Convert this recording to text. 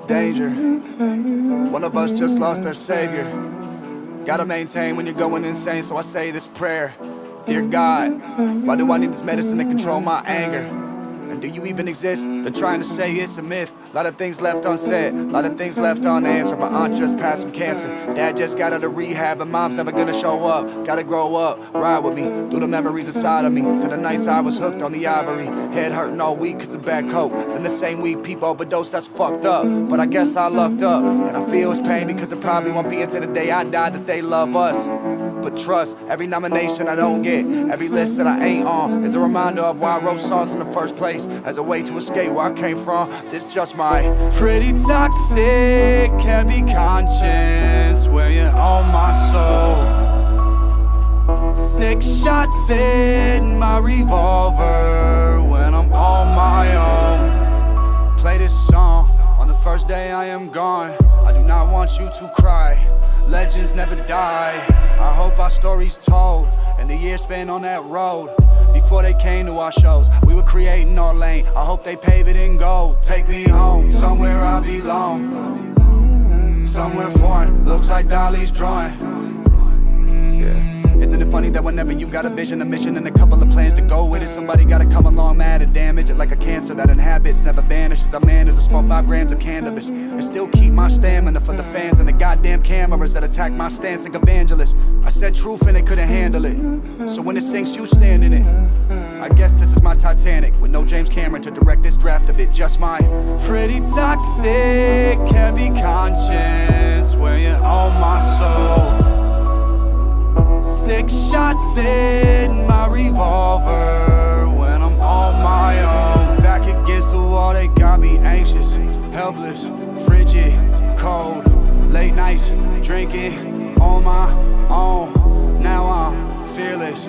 Danger. One of us just lost our savior. Gotta maintain when you're going insane, so I say this prayer. Dear God, why do I need this medicine to control my anger? And do you even exist? They're trying to say it's a myth. A lot of things left unsaid, a lot of things left unanswered. My aunt just passed from cancer. Dad just got out of rehab, and mom's never gonna show up. Gotta grow up, ride with me through the memories inside of me. To the nights I was hooked on the ivory, head hurting all week cause of bad coke. Then the same week people overdose, that's fucked up. But I guess I lucked up, and I feel his pain because it probably won't be until the day I die that they love us. But trust, every nomination I don't get, every list that I ain't on, is a reminder of why I wrote songs in the first place, as a way to escape where I came from. This just my pretty toxic, heavy conscience, weighing on my soul. 6 shots in my revolver when I'm on my own. Play this song on the first day I am gone. I do not want you to cry. Legends never die. I hope our story's told, and the years spent on that road. Before they came to our shows, we were creating our lane. I hope they pave it in gold. Take me home, somewhere I belong. Somewhere foreign, looks like Dali's drawing. Yeah. Isn't it funny that whenever you got a vision, a mission, and a couple of plans to go with it, somebody gotta come along mad and damage it like a cancer that inhabits, never vanishes. A man is to smoke 5 grams of cannabis and still keep my stamina for the fans and the goddamn cameras that attack my stance like evangelists. I said truth and they couldn't handle it, so when it sinks, you stand in it. I guess this is my Titanic with no James Cameron to direct this draft of it. Just my pretty toxic, heavy conscience weighing on my soul. 6 shots in my revolver when I'm on my own. Back against the wall, they got me anxious, helpless, frigid, cold. Late nights, drinking on my own. Now I'm fearless,